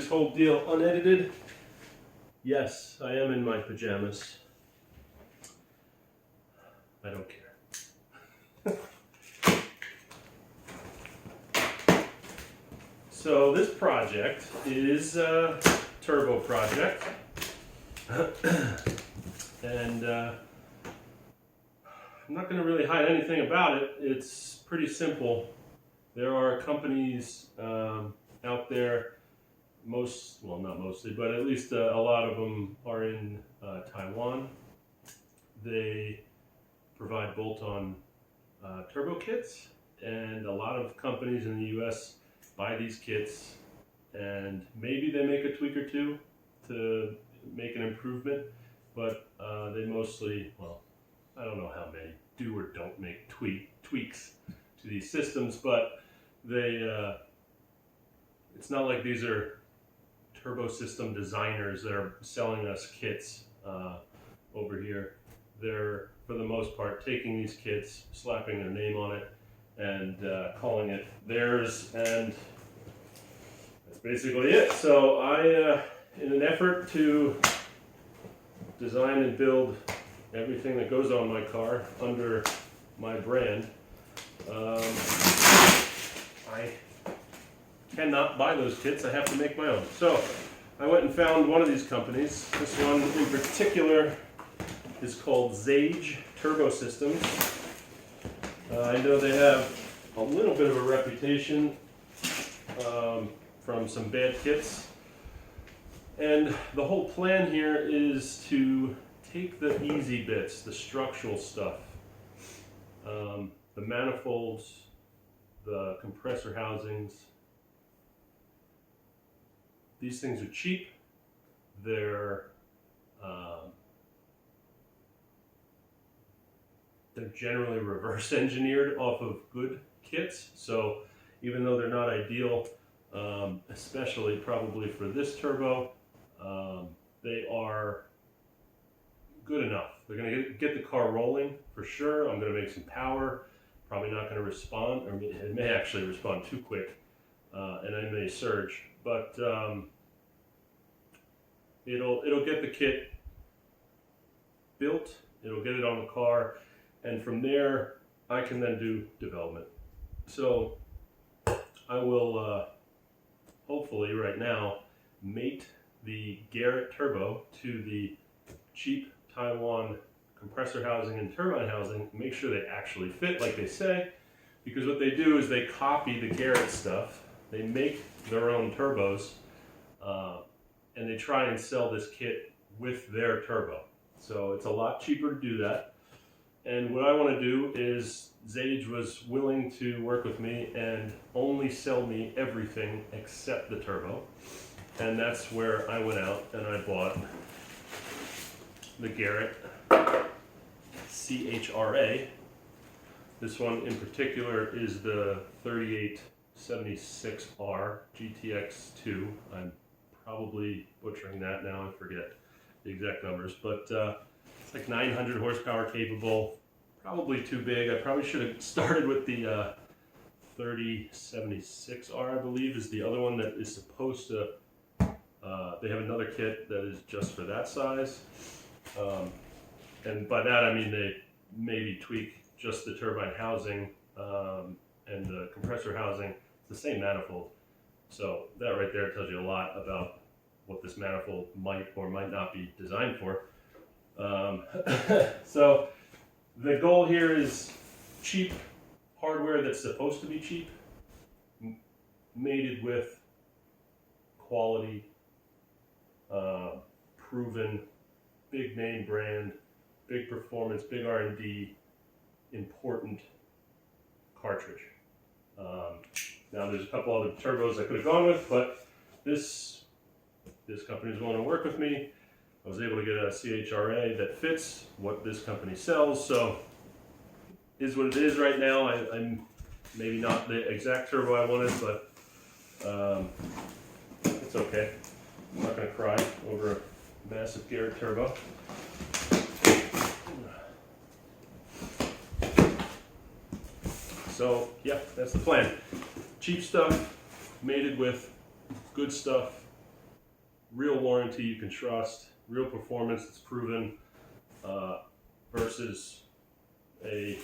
this whole deal unedited. Yes, I am in my pajamas. I don't care. So this project is a turbo project. And I'm not going to really hide anything about it. It's pretty simple. There are companies out there, well, not mostly, but at least a lot of them are in Taiwan. They provide bolt-on turbo kits, and a lot of companies in the US buy these kits, and maybe they make a tweak or two to make an improvement, but they mostly, well, I don't know how many do or don't make tweaks to these systems, but they it's not like these are turbo system designers that are selling us kits over here. They're, for the most part, taking these kits, slapping their name on it, and calling it theirs, and that's basically it. So I, in an effort to design and build everything that goes on my car under my brand, I cannot buy those kits. I have to make my own. So I went and found one of these companies. This one in particular is called Zage Turbo Systems. I know they have a little bit of a reputation from some bad kits. And the whole plan here is to take the easy bits, the structural stuff, the manifolds, the compressor housings. These things are cheap. They're generally reverse engineered off of good kits. So even though they're not ideal, especially probably for this turbo, they are good enough. They're going to get the car rolling for sure. I'm going to make some power. Probably not going to respond, or it may actually respond too quick, and I may surge. But it'll get the kit built. It'll get it on the car, and from there I can then do development. So I will hopefully right now mate the Garrett turbo to the cheap Taiwan compressor housing and turbine housing, make sure they actually fit like they say, because what they do is they copy the Garrett stuff, they make their own turbos, and they try and sell this kit with their turbo. So it's a lot cheaper to do that. And what I want to do is, Zage was willing to work with me and only sell me everything except the turbo. And that's where I went out and I bought the Garrett CHRA. This one in particular is the 3876R GTX 2. I'm probably butchering that now, I forget the exact numbers, but it's like 900 horsepower capable, probably too big. I probably should have started with the 3076R, I believe, is the other one that is supposed to, they have another kit that is just for that size. And by that I mean they maybe tweak just the turbine housing and the compressor housing. It's the same manifold. So that right there tells you a lot about what this manifold might or might not be designed for. So the goal here is cheap hardware that's supposed to be cheap, mated with quality, proven, big name brand, big performance, big R&D, important cartridge. Now there's a couple other turbos I could have gone with, but this company is willing to work with me. I was able to get a CHRA that fits what this company sells, so is what it is right now. I'm maybe not the exact turbo I wanted, but it's okay. I'm not going to cry over a massive Garrett turbo. So yeah, that's the plan. Cheap stuff mated with good stuff real warranty you can trust, real performance that's proven, versus a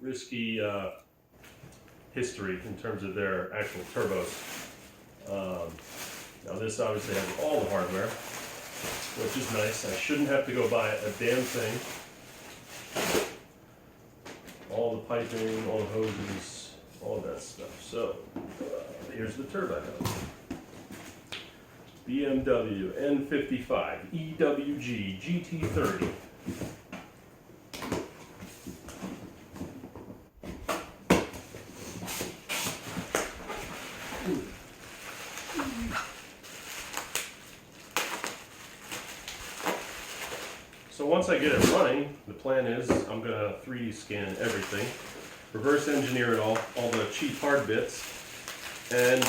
risky history in terms of their actual turbos. Now this obviously has all the hardware, which is nice. I shouldn't have to go buy a damn thing. All the piping, all the hoses, all that stuff. So here's the turbine house. BMW N55 EWG GT30. So once I get it running, the plan is I'm going to 3D scan everything, reverse engineer it all the cheap hard bits, and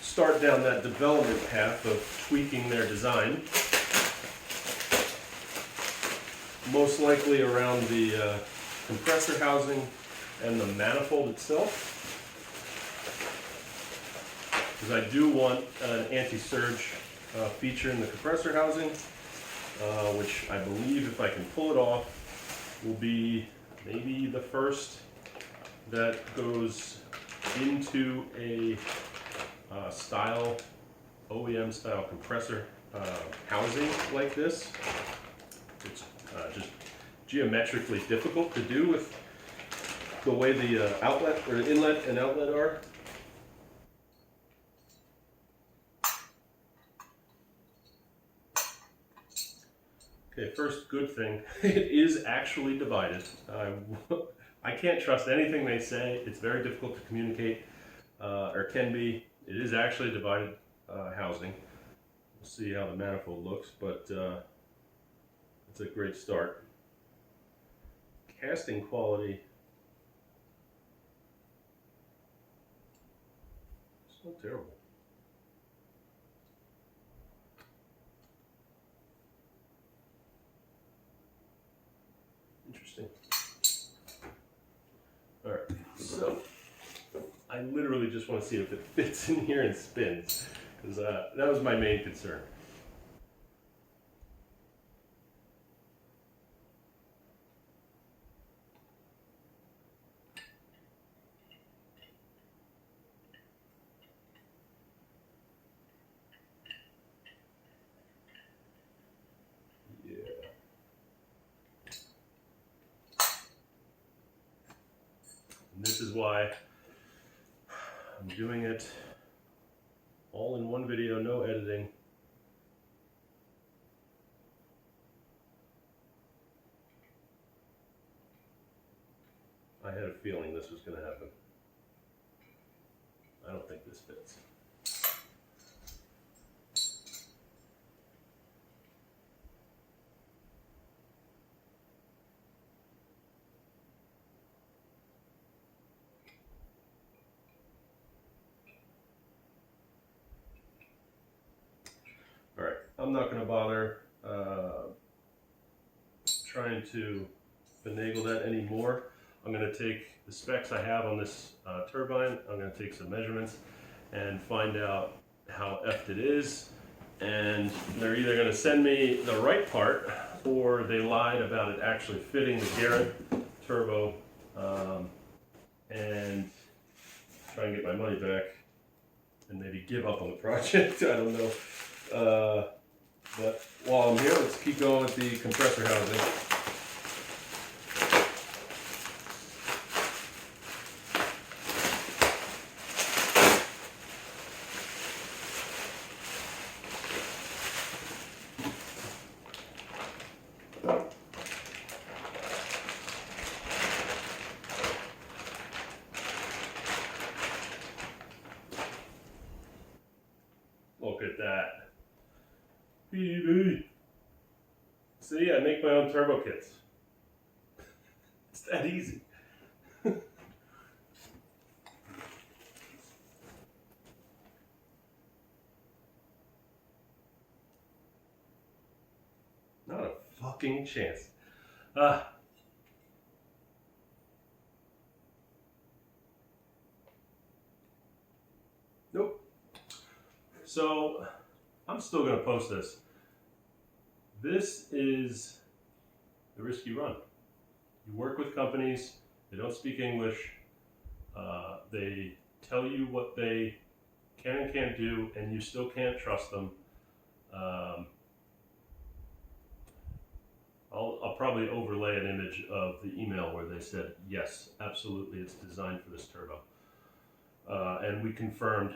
start down that development path of tweaking their design. Most likely around the compressor housing and the manifold itself, because I do want an anti-surge feature in the compressor housing. Which I believe, if I can pull it off, will be maybe the first that goes into a style, OEM style compressor housing like this. It's just geometrically difficult to do with the way the outlet or the inlet and outlet are. Okay, first good thing, it is actually divided. I can't trust anything they say. It's very difficult to communicate, or can be. It is actually divided housing. We'll see how the manifold looks, but it's a great start. Casting quality, it's not terrible. Interesting. All right, so I literally just want to see if it fits in here and spins, because that was my main concern. And this is why I'm doing it all in one video, no editing. I had a feeling this was going to happen. I don't think this fits. Alright, I'm not going to bother trying to finagle that anymore. I'm going to take the specs I have on this turbine, I'm going to take some measurements and find out how effed it is, and they're either going to send me the right part or they lied about it actually fitting the Garrett turbo, and try and get my money back and maybe give up on the project. I don't know. But while I'm here, let's keep going with the compressor housing. Look at that. BB. See, I make my own turbo kits. It's that easy. Not a fucking chance. Nope. So I'm still going to post this. This is the risky run. You work with companies, they don't speak English, they tell you what they can and can't do, and you still can't trust them. I'll probably overlay an image of the email where they said, yes, absolutely, it's designed for this turbo. And we confirmed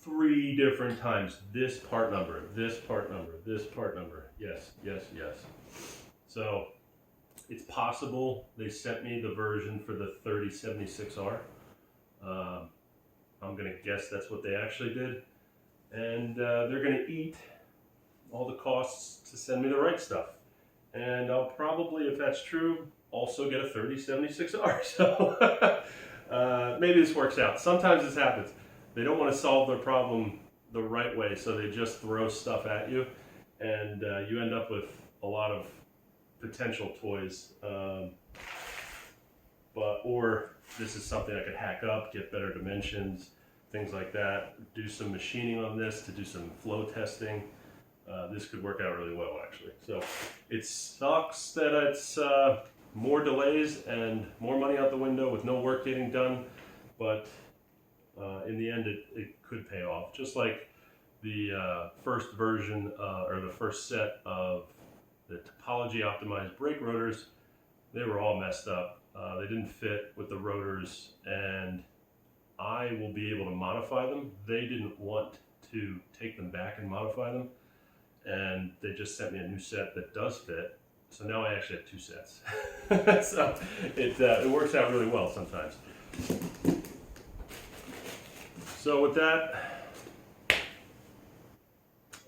3 different times, this part number, this part number, this part number, yes, yes, yes. So it's possible they sent me the version for the 3076R. I'm gonna guess that's what they actually did. And they're gonna eat all the costs to send me the right stuff. And I'll probably, if that's true, also get a 3076R. So maybe this works out. Sometimes this happens. They don't want to solve their problem the right way, so they just throw stuff at you, and you end up with a lot of potential toys. Or this is something I could hack up, get better dimensions, things like that. Do some machining on this to do some flow testing. This could work out really well, actually. So it sucks that it's more delays and more money out the window with no work getting done, but in the end it could pay off. Just like the first version or the first set of the topology optimized brake rotors, they were all messed up. They didn't fit with the rotors, and I will be able to modify them. They didn't want to take them back and modify them, and they just sent me a new set that does fit. So now I actually have 2 sets. So it works out really well sometimes. So with that,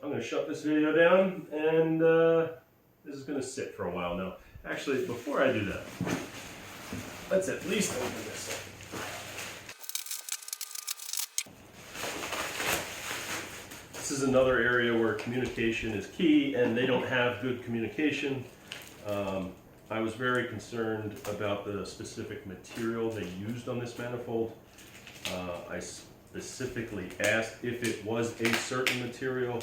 I'm going to shut this video down, and this is going to sit for a while now. Actually, before I do that, let's at least open this up. This is another area where communication is key, and they don't have good communication. I was very concerned about the specific material they used on this manifold. I specifically asked if it was a certain material.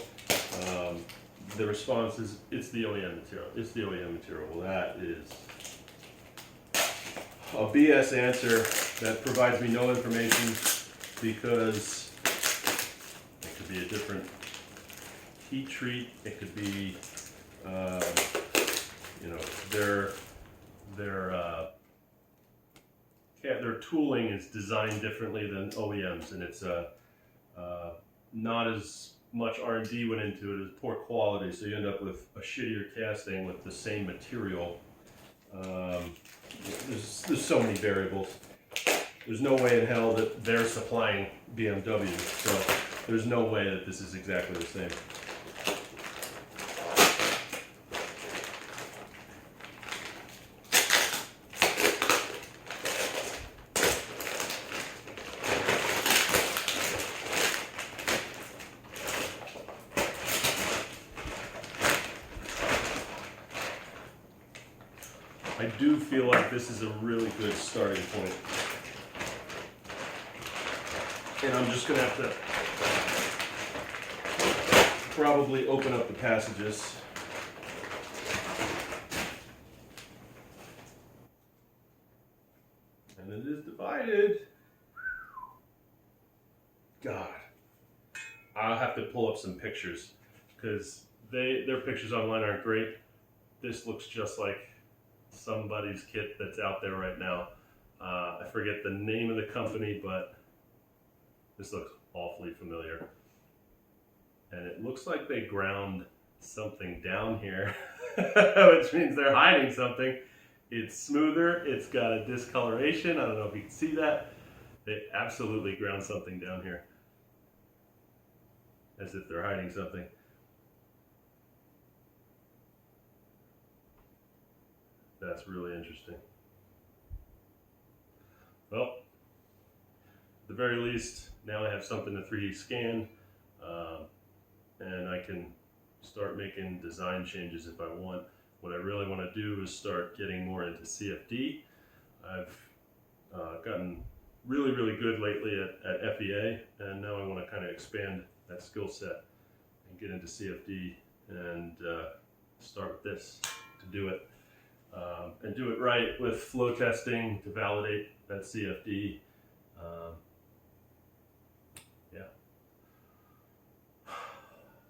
The response is, it's the OEM material. It's the OEM material. Well, that is a BS answer that provides me no information, because it could be a different heat treat. It could be, you know, their tooling is designed differently than OEMs, and it's not as much R&D went into it, as poor quality, so you end up with a shittier casting with the same material. There's so many variables. There's no way in hell that they're supplying BMW, so there's no way that this is exactly the same. I do feel like this is a really good starting point. And I'm just going to have to probably open up the passages. And it is divided. God. I'll have to pull up some pictures, because their pictures online aren't great. This looks just like somebody's kit that's out there right now. I forget the name of the company, but this looks awfully familiar. And it looks like they ground something down here, which means they're hiding something. It's smoother, it's got a discoloration. I don't know if you can see that. They absolutely ground something down here, as if they're hiding something. That's really interesting. Well, at the very least, now I have something to 3D scan, and I can start making design changes if I want. What I really want to do is start getting more into CFD. I've gotten really good lately at FEA, and now I want to kind of expand that skill set and get into CFD and start with this to do it. And do it right with flow testing to validate that CFD. Yeah.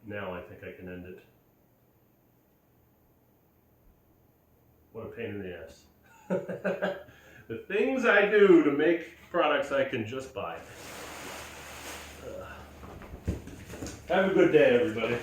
Now I think I can end it. What a pain in the ass. The things I do to make products I can just buy. Have a good day, everybody.